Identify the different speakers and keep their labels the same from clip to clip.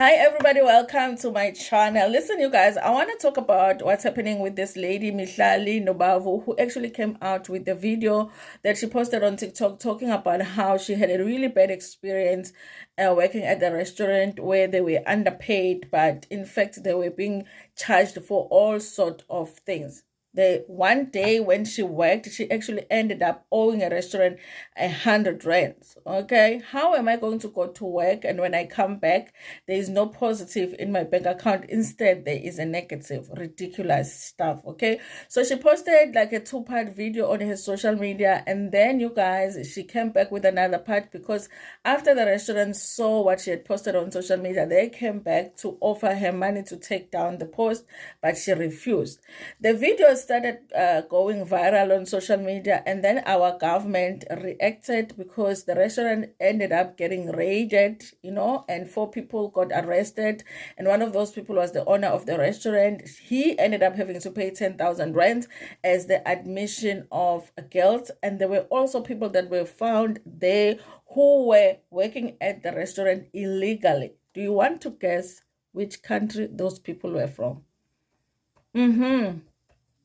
Speaker 1: Hi, everybody. Welcome to my channel. Listen, you guys, I want to talk about what's happening with this lady, Mihlali Nobavu, who actually came out with the video that she posted on TikTok talking about how she had a really bad experience working at the restaurant where they were underpaid, but in fact, they were being charged for all sort of things. The one day when she worked, she actually ended up owing a restaurant 100 rands. Okay, how am I going to go to work and when I come back, there is no positive in my bank account? Instead, there is a negative. Ridiculous stuff. Okay, so she posted like a two-part video on her social media, and then you guys, she came back with another part because after the restaurant saw what she had posted on social media, they came back to offer her money to take down the post, but she refused. The video started going viral on social media, and then our government reacted because the restaurant ended up getting raided, and 4 people got arrested, and one of those people was the owner of the restaurant. He ended up having to pay 10,000 rand as the admission of guilt, and there were also people that were found there who were working at the restaurant illegally. Do you want to guess which country those people were from? Mm-hmm.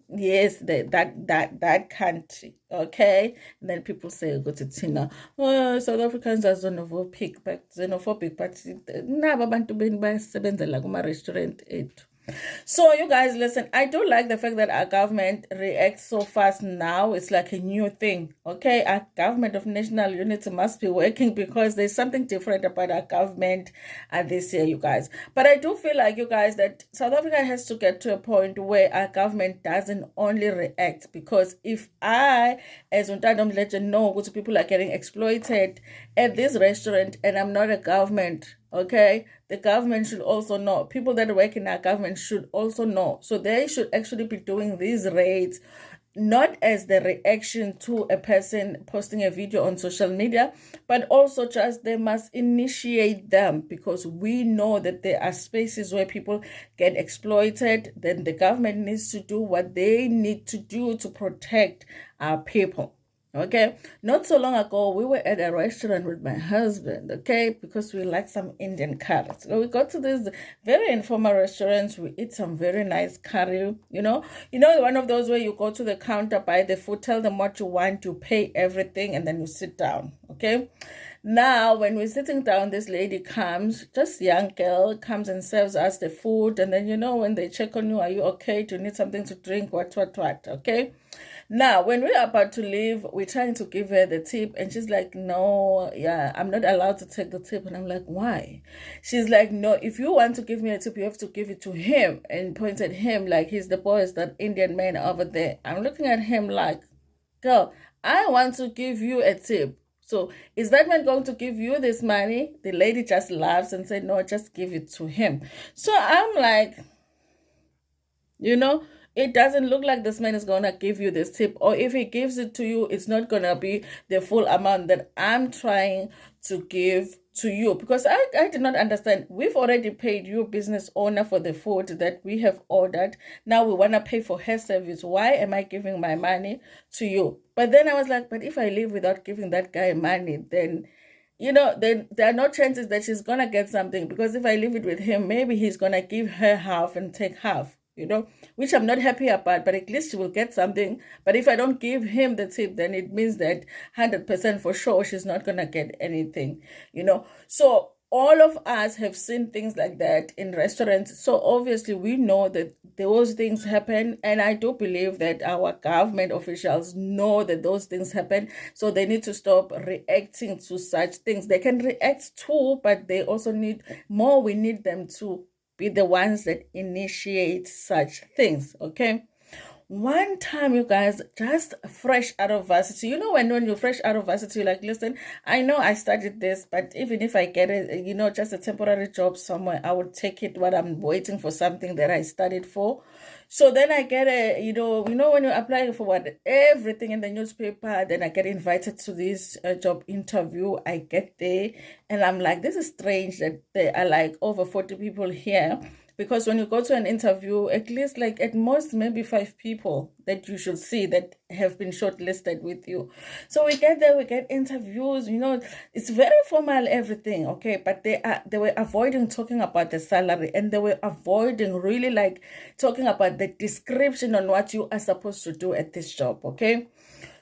Speaker 1: Yes, that country. Okay. And then people say go to Tina. Oh, South Africans are xenophobic, but nabo abantu beni bayasebenzela kuma restaurant ethu. So you guys, listen, I do like the fact that our government reacts so fast now. It's like a new thing. Okay, our government of national unity must be working because there's something different about our government this year, you guys. But I do feel like, you guys, that South Africa has to get to a point where our government doesn't only react, because if I, as Untandom Legend, know what people are getting exploited at this restaurant and I'm not a government, okay, the government should also know. People that work in our government should also know. So they should actually be doing these raids, not as the reaction to a person posting a video on social media, but also just they must initiate them, because we know that there are spaces where people get exploited. Then the government needs to do what they need to do to protect our people. Okay, not so long ago, we were at a restaurant with my husband, okay, because we like some Indian curry. So we go to this very informal restaurants, we eat some very nice curry, one of those where you go to the counter, buy the food, tell them what you want, you pay everything, and then you sit down, okay? Now, when we're sitting down, this lady comes, just young girl, comes and serves us the food, and then, when they check on you, are you okay? Do you need something to drink? What, okay? Now, when we're about to leave, we're trying to give her the tip, and she's like, no, yeah, I'm not allowed to take the tip. And I'm like, why? She's like, no, if you want to give me a tip, you have to give it to him, and points at him like he's the boss, that Indian man over there. I'm looking at him like, girl, I want to give you a tip. So is that man going to give you this money? The lady just laughs and said, no, just give it to him. So I'm like, it doesn't look like this man is going to give you this tip. Or if he gives it to you, it's not going to be the full amount that I'm trying to give to you. Because I did not understand. We've already paid you, business owner, for the food that we have ordered. Now we want to pay for her service. Why am I giving my money to you? But then I was like, but if I leave without giving that guy money, then then there are no chances that she's gonna get something, because if I leave it with him, maybe he's gonna give her half and take half, which I'm not happy about, but at least she will get something. But if I don't give him the tip, then it means that 100% for sure she's not gonna get anything, So all of us have seen things like that in restaurants. So obviously we know that those things happen. And I do believe that our government officials know that those things happen. So they need to stop reacting to such things. They can react too, but they also need more. We need them to be the ones that initiate such things, okay? One time, you guys, just fresh out of varsity, when you're fresh out of varsity, you're like, listen, I know I studied this, but even if I get it, just a temporary job somewhere, I would take it while I'm waiting for something that I studied for. So then I get when you're applying for everything in the newspaper, then I get invited to this job interview. I get there and I'm like, this is strange that there are like over 40 people here. because when you go to an interview, at least like at most maybe 5 people that you should see that have been shortlisted with you. So we get there, we get interviews, it's very formal, everything, okay, but they were avoiding talking about the salary, and they were avoiding really like talking about the description on what you are supposed to do at this job, okay.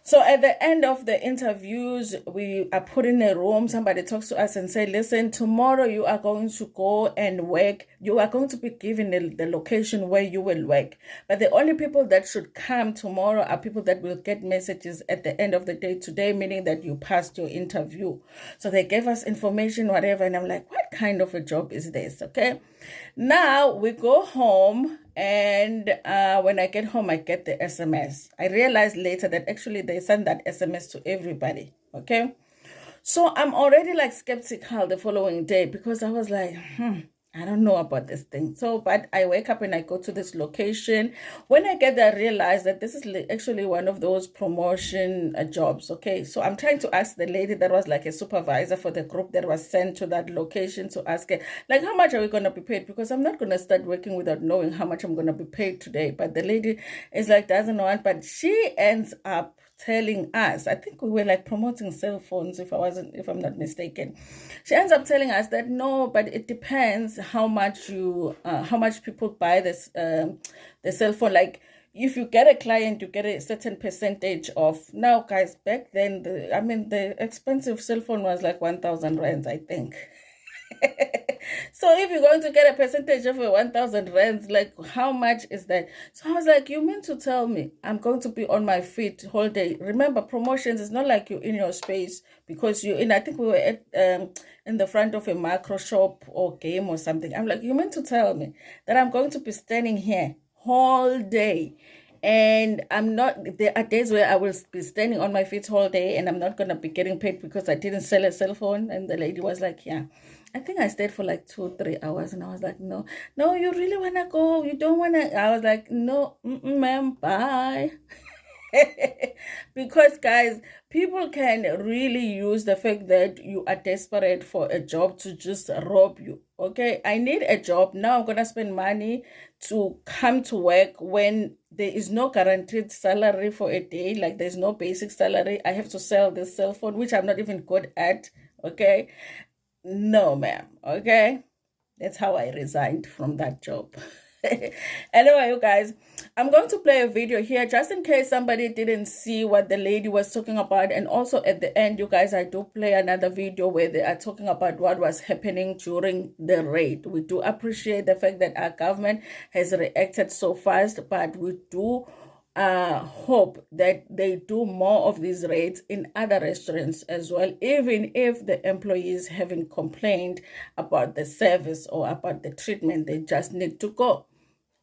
Speaker 1: So at the end of the interviews, we are put in a room. Somebody talks to us and say, listen, tomorrow you are going to go and work. You are going to be given the location where you will work. But the only people that should come tomorrow are people that will get messages at the end of the day today, meaning that you passed your interview. So they gave us information, whatever. And I'm like, what kind of a job is this? Okay. Now we go home, and when I get home, I get the SMS. I realized later that actually they send that SMS to everybody. Okay. So I'm already like skeptical the following day, because I was like, I don't know about this thing. So, but I wake up and I go to this location. When I get there, I realize that this is actually one of those promotion jobs. Okay. So I'm trying to ask the lady that was like a supervisor for the group that was sent to that location, to ask her, like, how much are we going to be paid? Because I'm not going to start working without knowing how much I'm going to be paid today. But the lady is like, doesn't want, but she ends up telling us, I think we were like promoting cell phones, if I'm not mistaken. She ends up telling us that no, but it depends how much people buy this the cell phone. Like, if you get a client, you get a certain percentage off. Now, guys, back then, the expensive cell phone was like 1,000 rands, I think. So if you're going to get a percentage of a 1,000 rands, like, how much is that? So I was like, you mean to tell me I'm going to be on my feet whole day? Remember, promotions is not like you're in your space, because you're in, I think we were at in the front of a macro shop or game or something. I'm like, you mean to tell me that I'm going to be standing here whole day? And there are days where I will be standing on my feet all day, and I'm not going to be getting paid because I didn't sell a cell phone. And the lady was like, yeah. I think I stayed for like 2-3 hours, and I was like, no, you really want to go? You don't want to? I was like, no, ma'am, bye. Because, guys, people can really use the fact that you are desperate for a job to just rob you. Okay, I need a job now. I'm gonna spend money to come to work when there is no guaranteed salary for a day. Like, there's no basic salary. I have to sell this cell phone, which I'm not even good at. Okay, no, ma'am. Okay, that's how I resigned from that job. Anyway, you guys, I'm going to play a video here just in case somebody didn't see what the lady was talking about. And also at the end, you guys, I do play another video where they are talking about what was happening during the raid. We do appreciate the fact that our government has reacted so fast, but we do hope that they do more of these raids in other restaurants as well, even if the employees haven't complained about the service or about the treatment. They just need to go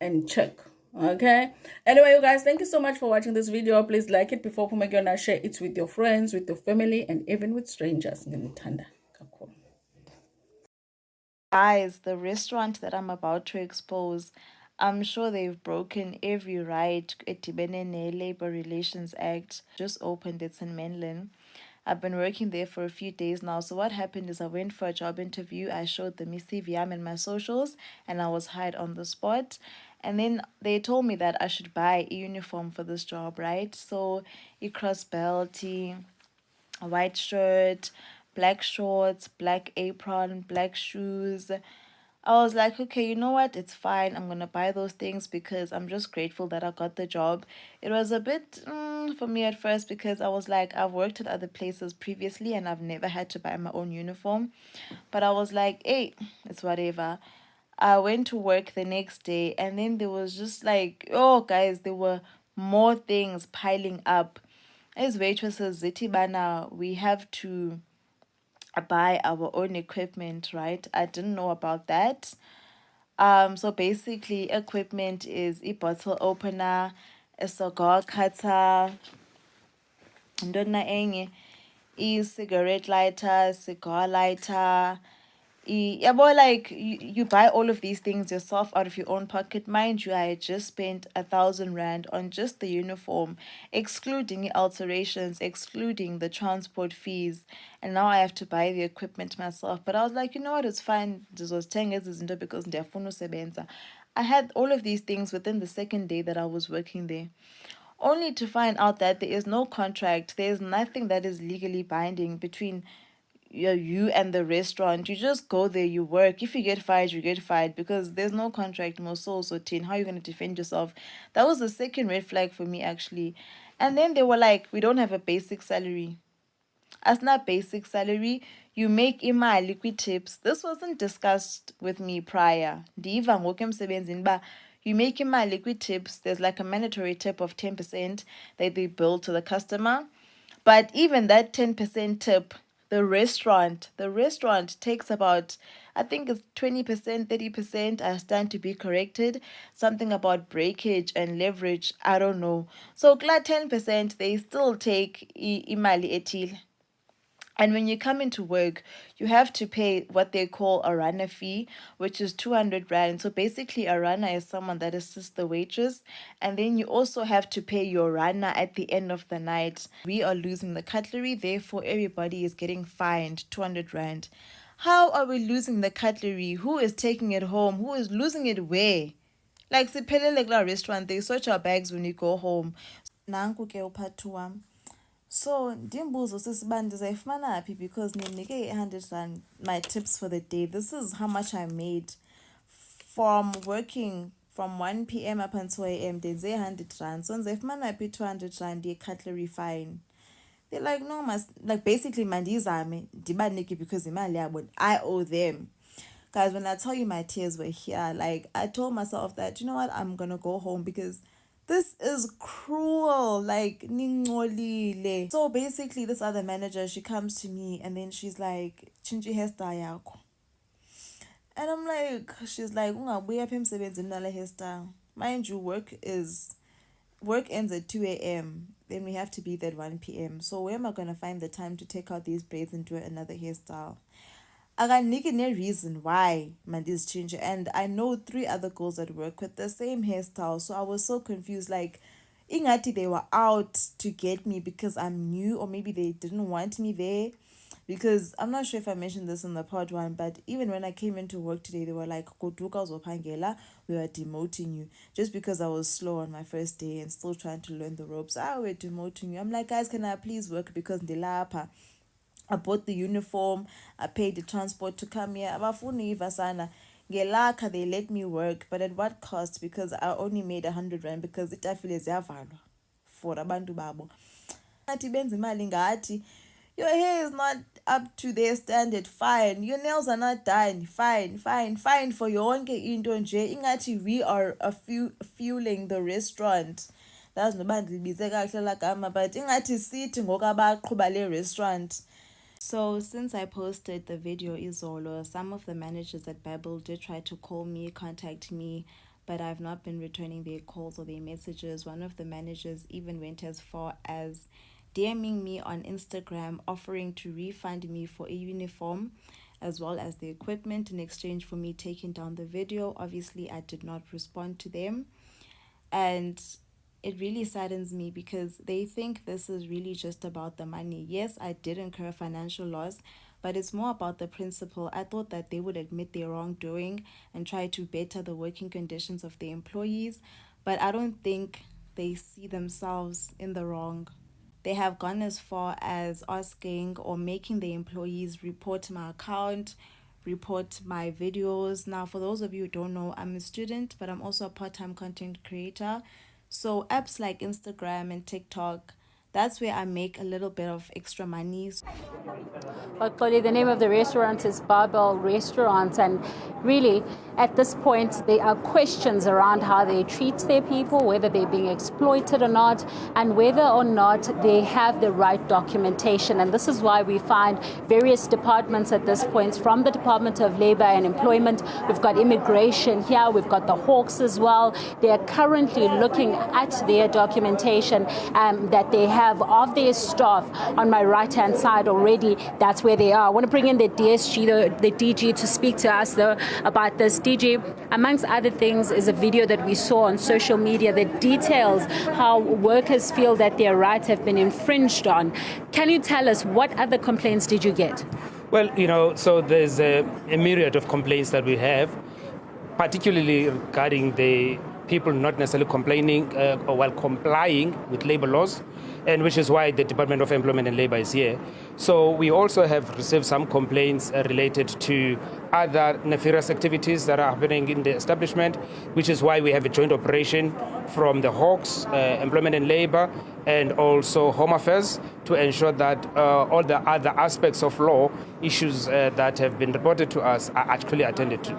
Speaker 1: and check. Okay, anyway, you guys, thank you so much for watching this video. Please like it before Pumegona, share it with your friends, with your family, and even with strangers.
Speaker 2: Guys, the restaurant that I'm about to expose, I'm sure they've broken every right at the Labor Relations Act. Just opened, it's in Menlyn. I've been working there for a few days now. So what happened is I went for a job interview. I showed them my CV and my socials, and I was hired on the spot. And then they told me that I should buy a uniform for this job, right? So a cross belty, a white shirt, black shorts, black apron, black shoes. I was like, okay, you know what? It's fine. I'm going to buy those things because I'm just grateful that I got the job. It was a bit for me at first because I was like, I've worked at other places previously and I've never had to buy my own uniform. But I was like, hey, it's whatever. I went to work the next day and then there was just like, oh, guys, there were more things piling up. As waitresses, Zitibana, we have to buy our own equipment, right? I didn't know about that. So basically, equipment is a bottle opener, a cigar cutter, ndona enye, e cigarette lighter, cigar lighter, Yeah, boy, like you buy all of these things yourself out of your own pocket. Mind you, I had just spent 1,000 rand on just the uniform, excluding alterations, excluding the transport fees, and now I have to buy the equipment myself. But I was like, you know what, it's fine. This was 10 years into because ndiyafuna usebenza. I had all of these things within the second day that I was working there, only to find out that there is no contract, there's nothing that is legally binding between you and the restaurant. You just go there, you work. If you get fired, you get fired because there's no contract, more souls or tin. How are you going to defend yourself? That was the second red flag for me, actually. And then they were like, we don't have a basic salary. As not basic salary, you make imali kwi-tips. This wasn't discussed with me prior. Ndiva ngoku emsebenzini ba you make imali kwi-tips. There's like a mandatory tip of 10% that they bill to the customer. But even that 10% tip, the restaurant takes about, I think it's 20%, 30%. I stand to be corrected. Something about breakage and leverage. I don't know. So, 10%, they still take imali etil. And when you come into work, you have to pay what they call a runner fee, which is 200 Rand. So basically, a runner is someone that assists the waitress. And then you also have to pay your runner at the end of the night. We are losing the cutlery, therefore, everybody is getting fined 200 Rand. How are we losing the cutlery? Who is taking it home? Who is losing it where? Like, siphelele kula restaurant, they search our bags when you go home. Nanku ke upart 2 wam. So ndimbuzo sisiba ndizayifumana phi because ninike 100 Rand my tips for the day. This is how much I made from working from 1 p.m. up until 2 a.m. ndenze 100 Rand. So ndizayifumana phi 200 Rand ye-cutlery fine? They're like, no, like basically mandizame ndibanike because imali yabo I owe them. Guys, when I tell you my tears were here, like I told myself that, you know what, I'm gonna go home because this is cruel. Like, ningolile. So basically, this other manager, she comes to me and then she's like, chinchi hairstyle yakho. And I'm like, she's like, ungabuya apha emsebenzini nale hairstyle. Mind you, work ends at 2 a.m. Then we have to be there at 1 p.m. So where am I gonna find the time to take out these braids and do another hairstyle? Akaniki no reason why Mandy's change, and I know 3 other girls that work with the same hairstyle. So I was so confused, like ingati they were out to get me because I'm new, or maybe they didn't want me there. Because I'm not sure if I mentioned this in the part 1, but even when I came into work today, they were like, Koduka Zopangela, we were demoting you. Just because I was slow on my first day and still trying to learn the ropes. We're demoting you. I'm like, guys, can I please work because ndilapha? I bought the uniform, I paid the transport to come here. Abafuni ivasana. Ngelakha, they let me work, but at what cost? Because I only made 100 Rand because itafile ziyavalwa for abantu babo. Athi benza imali ngathi your hair is not up to their standard, fine. Your nails are not done, fine for yonke into nje. Ingathi we are fueling the restaurant. That's noba ndilibize kakuhle la gama, but ingathi sithi ngoku abaqhuba le restaurant. So since I posted the video izolo, some of the managers at Babel did try to call me, contact me, but I've not been returning their calls or their messages. One of the managers even went as far as DMing me on Instagram, offering to refund me for a uniform as well as the equipment in exchange for me taking down the video. Obviously, I did not respond to them. And it really saddens me because they think this is really just about the money. Yes, I did incur financial loss, but it's more about the principle. I thought that they would admit their wrongdoing and try to better the working conditions of their employees, but I don't think they see themselves in the wrong. They have gone as far as asking or making the employees report my account, report my videos. Now, for those of you who don't know, I'm a student, but I'm also a part-time content creator. So apps like Instagram and TikTok, that's where I make a little bit of extra money.
Speaker 3: But clearly the name of the restaurant is Babel Restaurant, and really at this point there are questions around how they treat their people, whether they're being exploited or not, and whether or not they have the right documentation. And this is why we find various departments at this point, from the Department of Labor and Employment, we've got immigration here, we've got the Hawks as well. They are currently looking at their documentation that they have have of their staff on my right-hand side already. That's where they are. I want to bring in the DSG, the DG, to speak to us though about this. DG, amongst other things, is a video that we saw on social media that details how workers feel that their rights have been infringed on. Can you tell us what other complaints did you get?
Speaker 4: Well, so there's a myriad of complaints that we have, particularly regarding the people not necessarily complaining or while complying with labor laws, and which is why the Department of Employment and Labor is here. So we also have received some complaints related to other nefarious activities that are happening in the establishment, which is why we have a joint operation from the Hawks, Employment and Labor, and also Home Affairs to ensure that all the other aspects of law issues that have been reported to us are actually attended to.